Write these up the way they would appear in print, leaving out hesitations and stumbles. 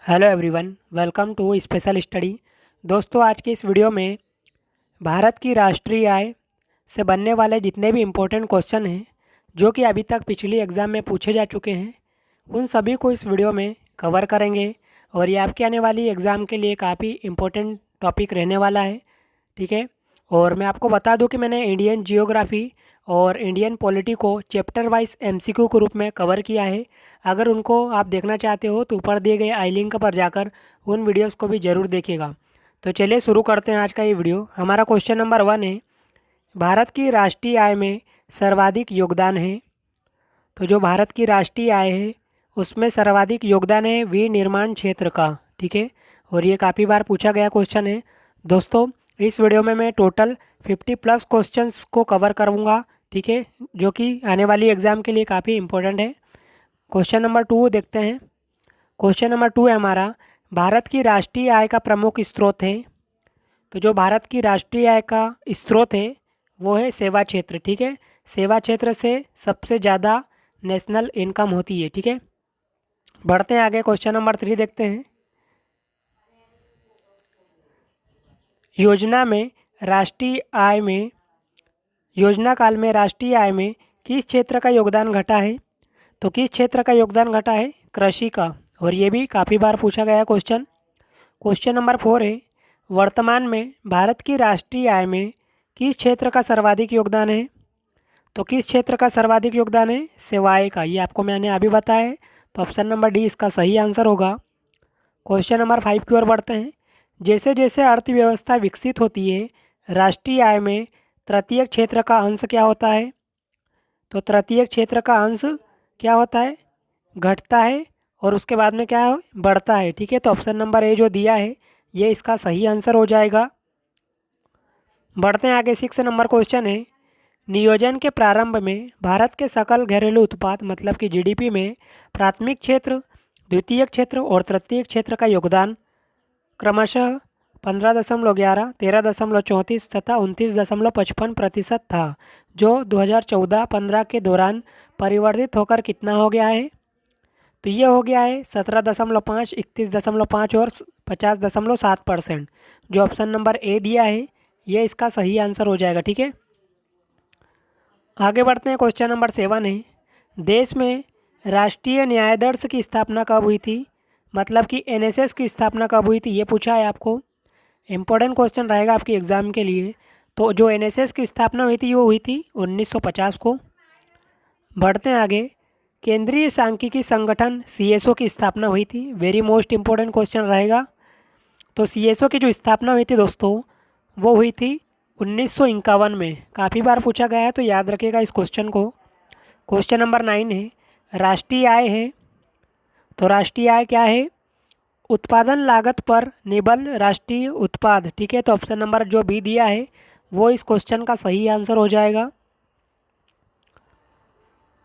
Hello everyone, welcome to special study. दोस्तों, आज की इस वीडियो में भारत की राष्ट्रीय आय से बनने वाले जितने भी इम्पोर्टेंट क्वेश्चन हैं जो कि अभी तक पिछली एग्ज़ाम में पूछे जा चुके हैं, उन सभी को इस वीडियो में कवर करेंगे। और ये आपके आने वाली एग्ज़ाम के लिए काफ़ी इम्पोर्टेंट टॉपिक रहने वाला है, ठीक है। और मैं आपको बता दूं कि मैंने इंडियन जियोग्राफी और इंडियन पॉलिटी को चैप्टर वाइज एमसीक्यू के रूप में कवर किया है। अगर उनको आप देखना चाहते हो तो ऊपर दिए गए आई लिंक पर जाकर उन वीडियोस को भी ज़रूर देखिएगा। तो चलिए शुरू करते हैं आज का ये वीडियो। हमारा क्वेश्चन नंबर 1 है, भारत की राष्ट्रीय आय में सर्वाधिक योगदान है। तो जो भारत की राष्ट्रीय आय है उसमें सर्वाधिक योगदान है विनिर्माण क्षेत्र का, ठीक है। और ये काफ़ी बार पूछा गया क्वेश्चन है। दोस्तों, इस वीडियो में मैं टोटल 50+ क्वेश्चंस को कवर करूँगा, ठीक है, जो कि आने वाली एग्ज़ाम के लिए काफ़ी इंपॉर्टेंट है। क्वेश्चन नंबर 2 देखते हैं। क्वेश्चन नंबर 2 है हमारा, भारत की राष्ट्रीय आय का प्रमुख स्रोत है। तो जो भारत की राष्ट्रीय आय का स्रोत है वो है सेवा क्षेत्र, ठीक है। सेवा क्षेत्र से सबसे ज़्यादा नेशनल इनकम होती है, ठीक है। बढ़ते हैं आगे, क्वेश्चन नंबर 3 देखते हैं। योजना में राष्ट्रीय आय में योजना काल में राष्ट्रीय आय में किस क्षेत्र का योगदान घटा है? तो किस क्षेत्र का योगदान घटा है? कृषि का। और ये भी काफ़ी बार पूछा गया क्वेश्चन। क्वेश्चन नंबर 4 है, वर्तमान में भारत की राष्ट्रीय आय में किस क्षेत्र का सर्वाधिक योगदान है? तो किस क्षेत्र का सर्वाधिक योगदान है? सेवाएं का। ये आपको मैंने अभी बताया है, तो ऑप्शन नंबर डी इसका सही आंसर होगा। क्वेश्चन नंबर 5 की ओर बढ़ते हैं। जैसे जैसे अर्थव्यवस्था विकसित होती है, राष्ट्रीय आय में तृतीय क्षेत्र का अंश क्या होता है? तो तृतीय क्षेत्र का अंश क्या होता है? घटता है। और उसके बाद में क्या है? बढ़ता है, ठीक है। तो ऑप्शन नंबर ए जो दिया है ये इसका सही आंसर हो जाएगा। बढ़ते हैं आगे, 6 नंबर क्वेश्चन है, नियोजन के प्रारंभ में भारत के सकल घरेलू उत्पाद मतलब कि जीडीपी में प्राथमिक क्षेत्र, द्वितीय क्षेत्र और तृतीय क्षेत्र का योगदान क्रमशः 15.11, 13.34 तथा 29.55% था, जो 2014-15 के दौरान परिवर्तित होकर कितना हो गया है? तो ये हो गया है 17.5, 31.5 और 50.7%। जो ऑप्शन नंबर ए दिया है ये इसका सही आंसर हो जाएगा, ठीक है। आगे बढ़ते हैं, क्वेश्चन नंबर 7 है, देश में राष्ट्रीय न्यायाधीश की स्थापना कब हुई थी? मतलब कि एनएसएस की स्थापना कब हुई थी, ये पूछा है आपको। इम्पोर्टेंट क्वेश्चन रहेगा आपके एग्ज़ाम के लिए। तो जो एनएसएस की स्थापना हुई थी वो हुई थी 1950 को। बढ़ते हैं आगे, केंद्रीय सांख्यिकी संगठन सीएसओ की स्थापना हुई थी। वेरी मोस्ट इम्पोर्टेंट क्वेश्चन रहेगा। तो सीएसओ की जो स्थापना हुई थी दोस्तों वो हुई थी 1951 में। काफ़ी बार पूछा गया है तो याद रखिएगा इस क्वेश्चन को। क्वेश्चन नंबर 9 है, राष्ट्रीय आय है। तो राष्ट्रीय आय क्या है? उत्पादन लागत पर निबल राष्ट्रीय उत्पाद, ठीक है। तो ऑप्शन नंबर जो बी दिया है वो इस क्वेश्चन का सही आंसर हो जाएगा।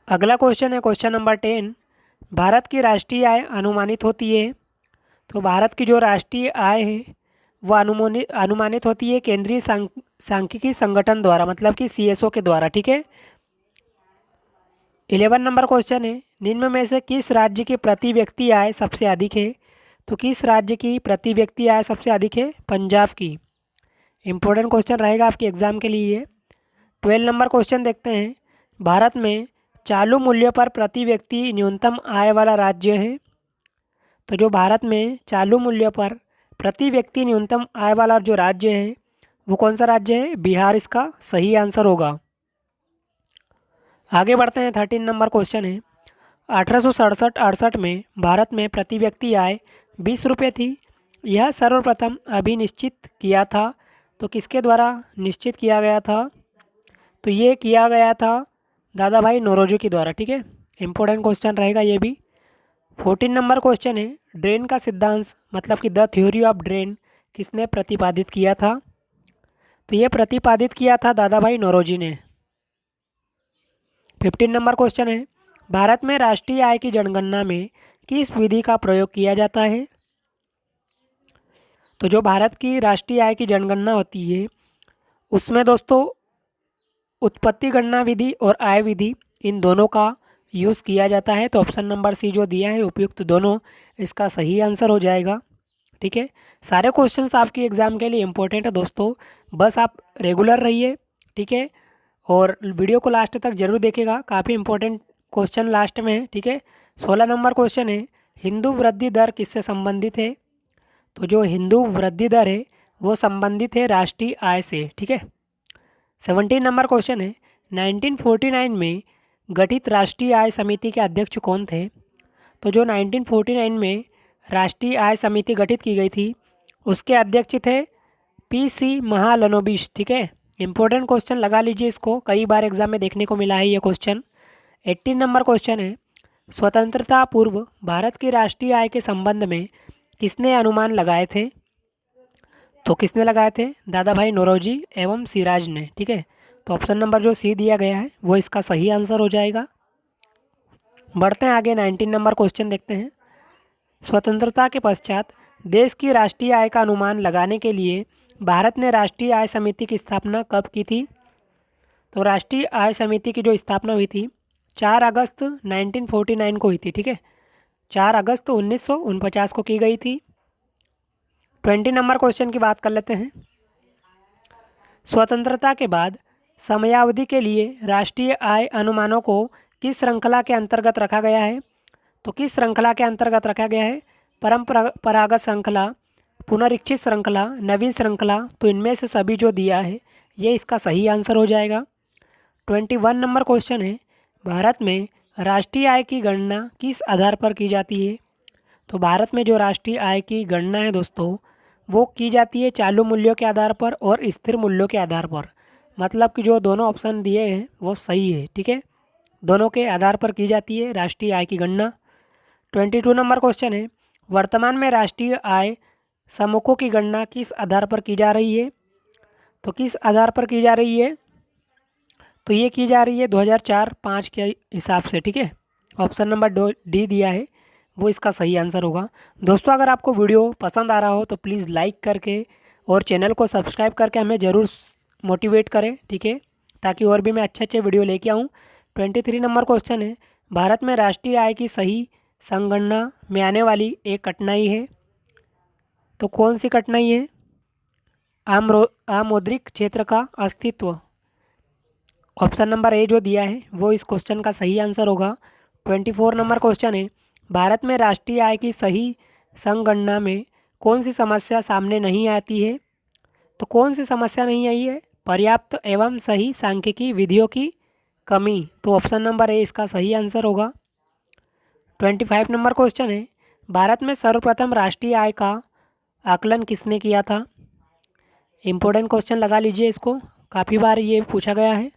अगला क्वेश्चन है क्वेश्चन नंबर 10, भारत की राष्ट्रीय आय अनुमानित होती है। तो भारत की जो राष्ट्रीय आय है वो अनुमानित होती है केंद्रीय सांख्यिकी संगठन द्वारा, मतलब कि सीएसओ के द्वारा, ठीक है। 11 नंबर क्वेश्चन है, निम्न में से किस राज्य की प्रति व्यक्ति आय सबसे अधिक है? तो किस राज्य की प्रति व्यक्ति आय सबसे अधिक है? पंजाब की। इंपॉर्टेंट क्वेश्चन रहेगा आपके एग्जाम के लिए ये। 12 नंबर क्वेश्चन देखते हैं, भारत में चालू मूल्य पर प्रति व्यक्ति न्यूनतम आय वाला राज्य है। तो जो भारत में चालू मूल्य पर प्रति व्यक्ति न्यूनतम आय वाला जो राज्य है वो कौन सा राज्य है? बिहार इसका सही आंसर होगा। आगे बढ़ते हैं, 13 नंबर क्वेश्चन है, 1867-68 में भारत में प्रति व्यक्ति आय 20 रुपये थी। यह सर्वप्रथम अभिनिश्चित किया था। तो किसके द्वारा निश्चित किया गया था? तो ये किया गया था दादा भाई नौरोजी के द्वारा, ठीक है। इंपॉर्टेंट क्वेश्चन रहेगा ये भी। 14 नंबर क्वेश्चन है, ड्रेन का सिद्धांत मतलब कि द थ्योरी ऑफ ड्रेन किसने प्रतिपादित किया था? तो ये प्रतिपादित किया था दादा भाई नौरोजी ने। 15 नंबर क्वेश्चन है, भारत में राष्ट्रीय आय की जनगणना में किस विधि का प्रयोग किया जाता है? तो जो भारत की राष्ट्रीय आय की जनगणना होती है उसमें दोस्तों उत्पत्ति गणना विधि और आय विधि इन दोनों का यूज़ किया जाता है। तो ऑप्शन नंबर सी जो दिया है उपयुक्त दोनों इसका सही आंसर हो जाएगा। ठीक है, सारे क्वेश्चंस आपके एग्ज़ाम के लिए इम्पोर्टेंट है दोस्तों, बस आप रेगुलर रहिए। ठीक है, और वीडियो को लास्ट तक जरूर देखिएगा, काफ़ी इंपॉर्टेंट क्वेश्चन लास्ट में है। ठीक है, 16 नंबर क्वेश्चन है, हिंदू वृद्धि दर किससे संबंधित है? तो जो हिंदू वृद्धि दर है वो संबंधित है राष्ट्रीय आय से। ठीक है, 17 नंबर क्वेश्चन है, 1949 में गठित राष्ट्रीय आय समिति के अध्यक्ष कौन थे? तो जो 1949 में राष्ट्रीय आय समिति गठित की गई थी उसके अध्यक्ष थे पीसी महालनोबिश। ठीक है, इंपॉर्टेंट क्वेश्चन लगा लीजिए, इसको कई बार एग्जाम में देखने को मिला है ये क्वेश्चन। 18 नंबर क्वेश्चन है, स्वतंत्रता पूर्व भारत की राष्ट्रीय आय के संबंध में किसने अनुमान लगाए थे? तो किसने लगाए थे? दादा भाई नौरोजी एवं सिराज ने। ठीक है, तो ऑप्शन नंबर जो सी दिया गया है वो इसका सही आंसर हो जाएगा। बढ़ते हैं आगे, 19 नंबर क्वेश्चन देखते हैं। स्वतंत्रता के पश्चात देश की राष्ट्रीय आय का अनुमान लगाने के लिए भारत ने राष्ट्रीय आय समिति की स्थापना कब की थी? तो राष्ट्रीय आय समिति की जो स्थापना हुई थी 4 अगस्त 1949 को हुई थी। ठीक है, 4 अगस्त 1949 को की गई थी। 20 नंबर क्वेश्चन की बात कर लेते हैं। स्वतंत्रता के बाद समयावधि के लिए राष्ट्रीय आय अनुमानों को किस श्रृंखला के अंतर्गत रखा गया है? तो किस श्रृंखला के अंतर्गत रखा गया है? परंपरागत श्रृंखला, पुनरीक्षित श्रृंखला, नवीन श्रृंखला। तो इनमें से सभी जो दिया है ये इसका सही आंसर हो जाएगा। 21 नंबर क्वेश्चन है, भारत में राष्ट्रीय आय की गणना किस आधार पर की जाती है? तो भारत में जो राष्ट्रीय आय की गणना है दोस्तों वो की जाती है चालू मूल्यों के आधार पर और स्थिर मूल्यों के आधार पर। मतलब कि जो दोनों ऑप्शन दिए हैं वो सही है। ठीक है, दोनों के आधार पर की जाती है राष्ट्रीय आय की गणना। 22 नंबर क्वेश्चन है, वर्तमान में राष्ट्रीय आय समूहों की गणना किस आधार पर की जा रही है? तो किस आधार पर की जा रही है? तो ये की जा रही है 2004-5 के हिसाब से। ठीक है, ऑप्शन नंबर डी दिया है वो इसका सही आंसर होगा। दोस्तों अगर आपको वीडियो पसंद आ रहा हो तो प्लीज़ लाइक करके और चैनल को सब्सक्राइब करके हमें ज़रूर मोटिवेट करें। ठीक है, ताकि और भी मैं अच्छे अच्छे वीडियो लेके आऊँ। 23 नंबर क्वेश्चन है, भारत में राष्ट्रीय आय की सही संगणना में आने वाली एक कठिनाई है। तो कौन सी कठिनाई है? आमौद्रिक क्षेत्र का अस्तित्व। ऑप्शन नंबर ए जो दिया है वो इस क्वेश्चन का सही आंसर होगा। 24 नंबर क्वेश्चन है, भारत में राष्ट्रीय आय की सही संगणना में कौन सी समस्या सामने नहीं आती है? तो कौन सी समस्या नहीं आई है? पर्याप्त एवं सही सांख्यिकी विधियों की कमी। तो ऑप्शन नंबर ए इसका सही आंसर होगा। 25 नंबर क्वेश्चन है, भारत में सर्वप्रथम राष्ट्रीय आय का आकलन किसने किया था? इम्पोर्टेंट क्वेश्चन लगा लीजिए, इसको काफ़ी बार ये पूछा गया है।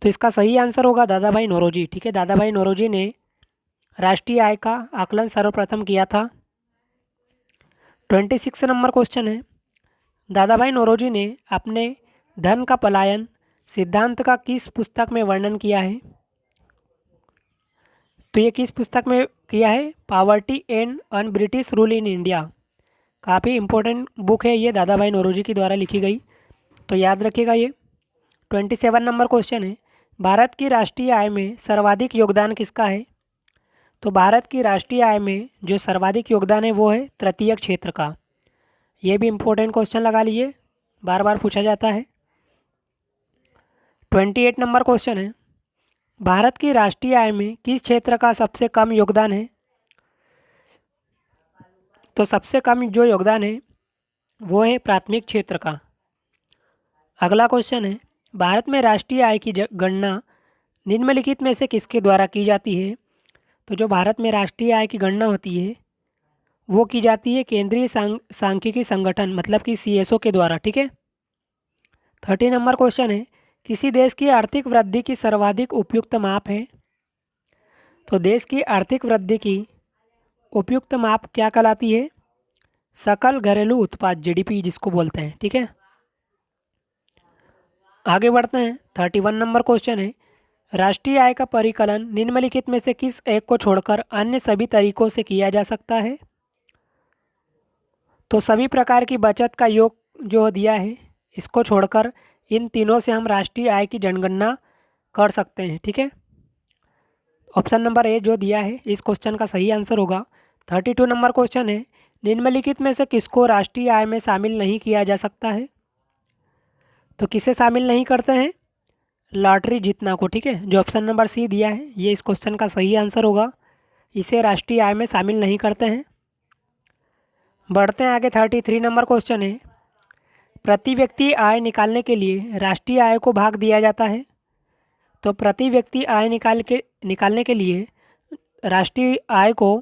तो इसका सही आंसर होगा दादा भाई नौरोजी। ठीक है, दादा भाई नौरोजी ने राष्ट्रीय आय का आकलन सर्वप्रथम किया था। 26 नंबर क्वेश्चन है, दादा भाई नौरोजी ने अपने धन का पलायन सिद्धांत का किस पुस्तक में वर्णन किया है? तो ये किस पुस्तक में किया है? Poverty and un British rule in India. काफ़ी इंपॉर्टेंट बुक है ये, दादा भाई नौरोजी की द्वारा लिखी गई, तो याद रखिएगा ये। 27 नंबर क्वेश्चन है, भारत की राष्ट्रीय आय में सर्वाधिक योगदान किसका है? तो भारत की राष्ट्रीय आय में जो सर्वाधिक योगदान है वो है तृतीय क्षेत्र का। ये भी इम्पोर्टेंट क्वेश्चन लगा लीजिए, बार बार पूछा जाता है। 28 नंबर क्वेश्चन है, भारत की राष्ट्रीय आय में किस क्षेत्र का सबसे कम योगदान है? तो सबसे कम जो योगदान है वो है प्राथमिक क्षेत्र का। अगला क्वेश्चन है, भारत में राष्ट्रीय आय की गणना निम्नलिखित में से किसके द्वारा की जाती है? तो जो भारत में राष्ट्रीय आय की गणना होती है वो की जाती है केंद्रीय सांख्यिकी संगठन मतलब कि सीएसओ के द्वारा। ठीक है, 30 नंबर क्वेश्चन है, किसी देश की आर्थिक वृद्धि की सर्वाधिक उपयुक्त माप है? तो देश की आर्थिक वृद्धि की उपयुक्त माप क्या कहलाती है? सकल घरेलू उत्पाद जीडीपी जिसको बोलते हैं। ठीक है, आगे बढ़ते हैं। 31 नंबर क्वेश्चन है, राष्ट्रीय आय का परिकलन निम्नलिखित में से किस एक को छोड़कर अन्य सभी तरीकों से किया जा सकता है? तो सभी प्रकार की बचत का योग जो दिया है इसको छोड़कर इन तीनों से हम राष्ट्रीय आय की जनगणना कर सकते हैं। ठीक है, ऑप्शन नंबर ए जो दिया है इस क्वेश्चन का सही आंसर होगा। 32 नंबर क्वेश्चन है, निम्नलिखित में से किसको राष्ट्रीय आय में शामिल नहीं किया जा सकता है? तो किसे शामिल नहीं करते हैं? लॉटरी जीतना को, ठीक है, जो ऑप्शन नंबर सी दिया है ये इस क्वेश्चन का सही आंसर होगा। इसे राष्ट्रीय आय में शामिल नहीं करते हैं। बढ़ते हैं आगे। 33 नंबर क्वेश्चन है, प्रति व्यक्ति आय निकालने के लिए राष्ट्रीय आय को भाग दिया जाता है। तो प्रति व्यक्ति आय निकालने के लिए राष्ट्रीय आय को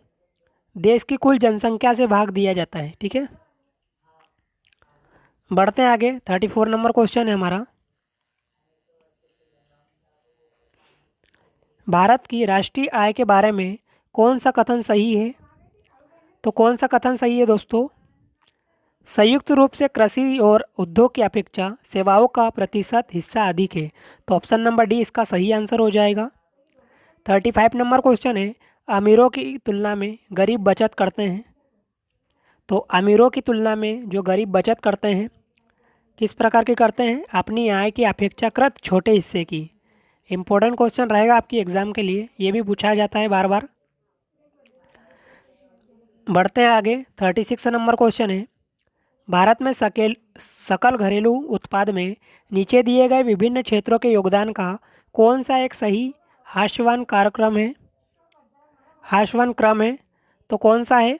देश की कुल जनसंख्या से भाग दिया जाता है, ठीक है। बढ़ते हैं आगे। 34 नंबर क्वेश्चन है हमारा, भारत की राष्ट्रीय आय के बारे में कौन सा कथन सही है? तो कौन सा कथन सही है दोस्तों? संयुक्त रूप से कृषि और उद्योग की अपेक्षा सेवाओं का प्रतिशत हिस्सा अधिक है। तो ऑप्शन नंबर डी इसका सही आंसर हो जाएगा। 35 नंबर क्वेश्चन है, अमीरों की तुलना में गरीब बचत करते हैं। तो अमीरों की तुलना में जो गरीब बचत करते हैं किस प्रकार की करते हैं? अपनी आय की अपेक्षाकृत छोटे हिस्से की। इम्पोर्टेंट क्वेश्चन रहेगा आपकी एग्जाम के लिए, ये भी पूछा जाता है बार बार। बढ़ते हैं आगे। 36 नंबर क्वेश्चन है, भारत में सकल घरेलू उत्पाद में नीचे दिए गए विभिन्न क्षेत्रों के योगदान का कौन सा एक सही हास्यवान कार्यक्रम है? हास्यवान क्रम है। तो कौन सा है?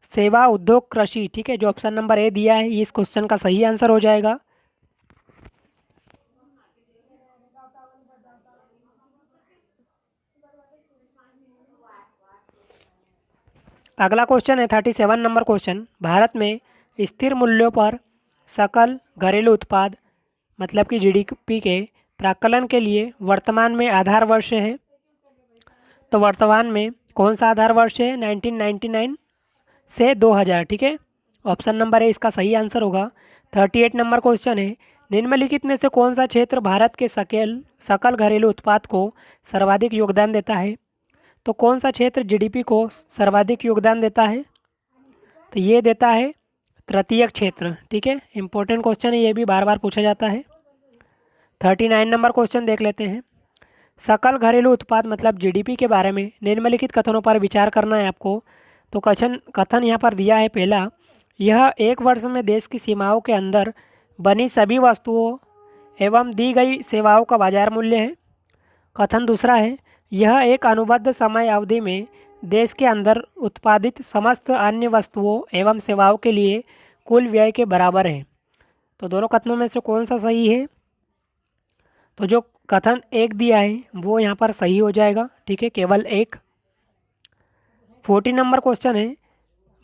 सेवा, उद्योग, कृषि, ठीक है, जो ऑप्शन नंबर ए दिया है ये इस क्वेश्चन का सही आंसर हो जाएगा। अगला क्वेश्चन है 37 नंबर क्वेश्चन, भारत में स्थिर मूल्यों पर सकल घरेलू उत्पाद मतलब कि जीडीपी के प्राकलन के लिए वर्तमान में आधार वर्ष है। तो वर्तमान में कौन सा आधार वर्ष है? 1999 से 2000, ठीक है, ऑप्शन नंबर ए इसका सही आंसर होगा। 38 नंबर क्वेश्चन है, निम्नलिखित में से कौन सा क्षेत्र भारत के सकल घरेलू उत्पाद को सर्वाधिक योगदान देता है? तो कौन सा क्षेत्र जीडीपी को सर्वाधिक योगदान देता है? तो ये देता है तृतीयक क्षेत्र, ठीक है, इंपॉर्टेंट क्वेश्चन है, ये भी बार बार पूछा जाता है। 39 नंबर क्वेश्चन देख लेते हैं, सकल घरेलू उत्पाद मतलब जीडीपी के बारे में निम्नलिखित कथनों पर विचार करना है आपको। तो कथन यहाँ पर दिया है पहला, यह एक वर्ष में देश की सीमाओं के अंदर बनी सभी वस्तुओं एवं दी गई सेवाओं का बाजार मूल्य है। कथन दूसरा है, यह एक अनुबद्ध समय अवधि में देश के अंदर उत्पादित समस्त अन्य वस्तुओं एवं सेवाओं के लिए कुल व्यय के बराबर है। तो दोनों कथनों में से कौन सा सही है? तो जो कथन एक दिया है वो यहाँ पर सही हो जाएगा, ठीक है, केवल एक। 40 नंबर क्वेश्चन है,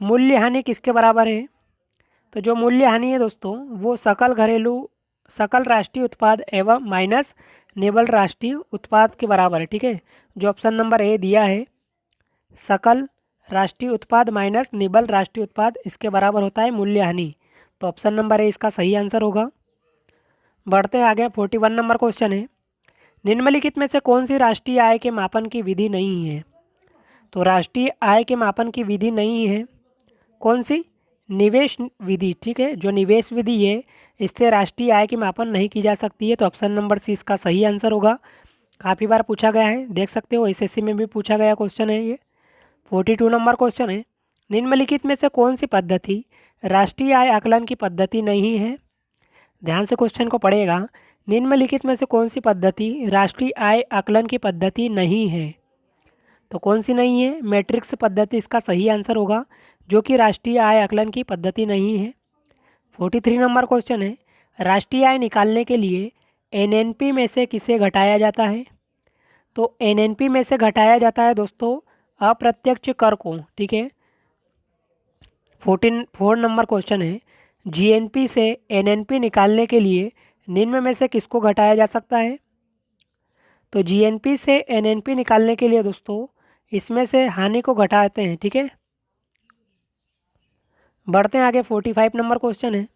मूल्य हानि किसके बराबर है? तो जो मूल्य हानि है दोस्तों वो सकल राष्ट्रीय उत्पाद एवं माइनस निबल राष्ट्रीय उत्पाद के बराबर है, ठीक है, जो ऑप्शन नंबर ए दिया है सकल राष्ट्रीय उत्पाद माइनस निबल राष्ट्रीय उत्पाद इसके बराबर होता है मूल्य हानि। तो ऑप्शन नंबर ए इसका सही आंसर होगा। बढ़ते हैं आगे। 41 नंबर क्वेश्चन है, निम्नलिखित में से कौन सी राष्ट्रीय आय के मापन की विधि नहीं है? तो राष्ट्रीय आय के मापन की विधि नहीं है कौन सी? निवेश विधि, ठीक है, जो निवेश विधि है इससे राष्ट्रीय आय की मापन नहीं की जा सकती है। तो ऑप्शन नंबर सी इसका सही आंसर होगा। काफ़ी बार पूछा गया है, देख सकते हो एसएससी में भी पूछा गया क्वेश्चन है ये। 42 नंबर क्वेश्चन है, निम्नलिखित में से कौन सी पद्धति राष्ट्रीय आय आकलन की पद्धति नहीं है? ध्यान से क्वेश्चन को पढ़ेगा, निम्नलिखित में से कौन सी पद्धति राष्ट्रीय आय आकलन की पद्धति नहीं है? तो कौन सी नहीं है? मैट्रिक्स पद्धति इसका सही आंसर होगा, जो कि राष्ट्रीय आय आकलन की पद्धति नहीं है। 43 नंबर क्वेश्चन है, राष्ट्रीय आय निकालने के लिए एनएनपी में से किसे घटाया जाता है? तो एनएनपी में से घटाया जाता है दोस्तों अप्रत्यक्ष कर को, ठीक है। 4 नंबर क्वेश्चन है, जीएनपी से एनएनपी निकालने के लिए निम्न में से किसको घटाया जा सकता है? तो जीएनपी से एनएनपी निकालने के लिए दोस्तों इसमें से हानि को घटाते हैं, ठीक है। बढ़ते हैं आगे। 45 नंबर क्वेश्चन है,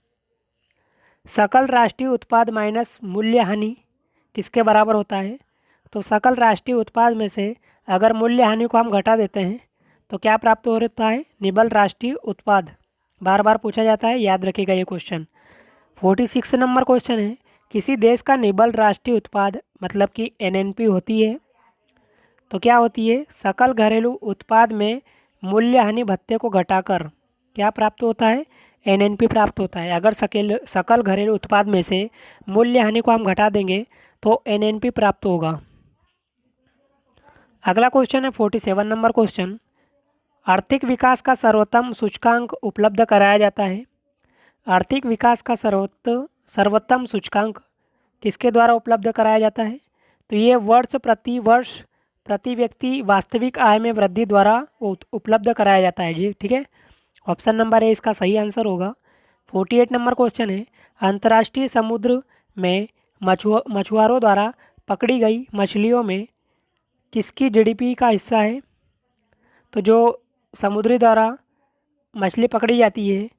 सकल राष्ट्रीय उत्पाद माइनस मूल्य हानि किसके बराबर होता है? तो सकल राष्ट्रीय उत्पाद में से अगर मूल्य हानि को हम घटा देते हैं तो क्या प्राप्त हो रहता है? निबल राष्ट्रीय उत्पाद। बार बार पूछा जाता है, याद रखिएगा ये क्वेश्चन। 46 नंबर क्वेश्चन है, किसी देश का निबल राष्ट्रीय उत्पाद मतलब कि एनएनपी होती है। तो क्या होती है, सकल घरेलू उत्पाद में मूल्य हानि भत्ते को घटाकर क्या प्राप्त होता है, एनएनपी प्राप्त होता है। अगर सकल घरेलू उत्पाद में से मूल्य हानि को हम घटा देंगे तो एनएनपी प्राप्त होगा। अगला क्वेश्चन है 47 नंबर क्वेश्चन, आर्थिक विकास का सर्वोत्तम सूचकांक उपलब्ध कराया जाता है। आर्थिक विकास का सर्वोत्तम सूचकांक किसके द्वारा उपलब्ध कराया जाता है, तो ये वर्ष प्रति व्यक्ति वास्तविक आय में वृद्धि द्वारा उपलब्ध कराया जाता है जी, ठीक है। ऑप्शन नंबर ए इसका सही आंसर होगा। 48 नंबर क्वेश्चन है, अंतर्राष्ट्रीय समुद्र में मछुआरों द्वारा पकड़ी गई मछलियों में किसकी जीडीपी का हिस्सा है। तो जो समुद्री द्वारा मछली पकड़ी जाती है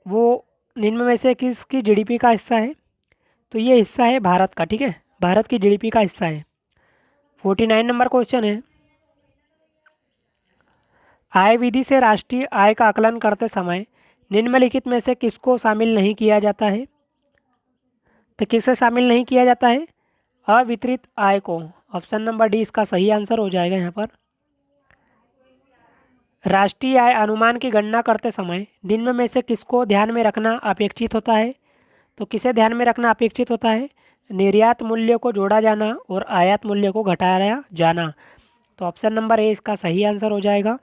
वो निम्न में से किसकी जीडीपी का हिस्सा है, तो ये हिस्सा है भारत का, ठीक है, भारत की जीडीपी का हिस्सा है। 49 नंबर क्वेश्चन है, आय विधि से राष्ट्रीय आय का आकलन करते समय निम्नलिखित में से किसको शामिल नहीं किया जाता है। तो किसे शामिल नहीं किया जाता है, अवितरित आय को। ऑप्शन नंबर डी इसका सही आंसर हो जाएगा यहाँ पर। राष्ट्रीय आय अनुमान की गणना करते समय निम्न में से किसको ध्यान में रखना अपेक्षित होता है। तो किसे ध्यान में रखना अपेक्षित होता है, निर्यात मूल्य को जोड़ा जाना और आयात मूल्य को घटाया जाना। तो ऑप्शन नंबर ए इसका सही आंसर हो जाएगा।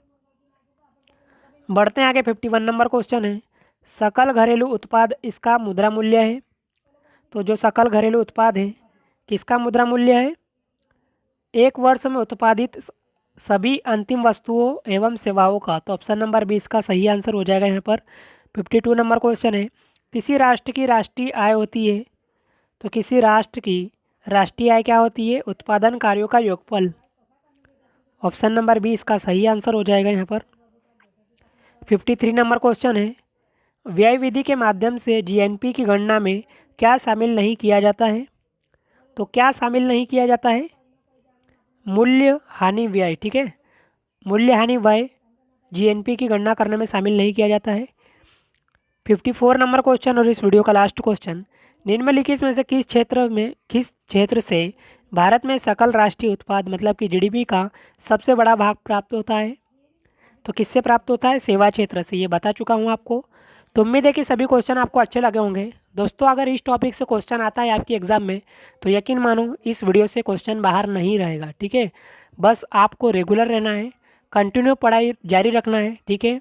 बढ़ते हैं आगे, 51 नंबर क्वेश्चन है, सकल घरेलू उत्पाद इसका मुद्रा मूल्य है। तो जो सकल घरेलू उत्पाद है किसका मुद्रा मूल्य है, एक वर्ष में उत्पादित सभी अंतिम वस्तुओं एवं सेवाओं का। तो ऑप्शन नंबर बी इसका सही आंसर हो जाएगा यहाँ पर। 52 नंबर क्वेश्चन है, किसी राष्ट्र की राष्ट्रीय आय होती है। तो किसी राष्ट्र की राष्ट्रीय आय क्या होती है, उत्पादन कार्यों का योगफल। ऑप्शन नंबर बी इसका सही आंसर हो जाएगा यहाँ पर। 53 नंबर क्वेश्चन है, व्यय विधि के माध्यम से जीएनपी की गणना में क्या शामिल नहीं किया जाता है। तो क्या शामिल नहीं किया जाता है, मूल्य हानि व्यय, ठीक है, मूल्य हानि व्यय जीएनपी की गणना करने में शामिल नहीं किया जाता है। 54 नंबर क्वेश्चन और इस वीडियो का लास्ट क्वेश्चन, निम्नलिखित में से किस क्षेत्र से भारत में सकल राष्ट्रीय उत्पाद मतलब कि जीडीपी का सबसे बड़ा भाग प्राप्त होता है। तो किससे प्राप्त होता है, सेवा क्षेत्र से। ये बता चुका हूँ आपको। तो उम्मीद है कि सभी क्वेश्चन आपको अच्छे लगे होंगे। दोस्तों अगर इस टॉपिक से क्वेश्चन आता है आपकी एग्ज़ाम में तो यकीन मानो इस वीडियो से क्वेश्चन बाहर नहीं रहेगा, ठीक है। बस आपको रेगुलर रहना है, कंटिन्यू पढ़ाई जारी रखना है, ठीक है।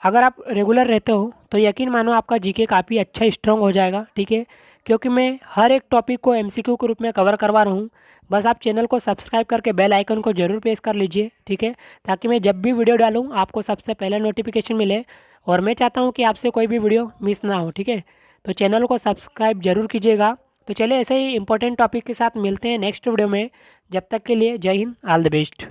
अगर आप रेगुलर रहते हो तो यकीन मानो आपका जीके काफ़ी अच्छा स्ट्रॉन्ग हो जाएगा, ठीक है, क्योंकि मैं हर एक टॉपिक को एमसीक्यू के रूप में कवर करवा रहा हूँ। बस आप चैनल को सब्सक्राइब करके बेल आइकन को जरूर प्रेस कर लीजिए, ठीक है, ताकि मैं जब भी वीडियो डालूँ आपको सबसे पहले नोटिफिकेशन मिले। और मैं चाहता हूँ कि आपसे कोई भी वीडियो मिस ना हो, ठीक है। तो चैनल को सब्सक्राइब जरूर कीजिएगा। तो चलिए ऐसे ही इंपॉर्टेंट टॉपिक के साथ मिलते हैं नेक्स्ट वीडियो में। जब तक के लिए जय हिंद, ऑल द बेस्ट।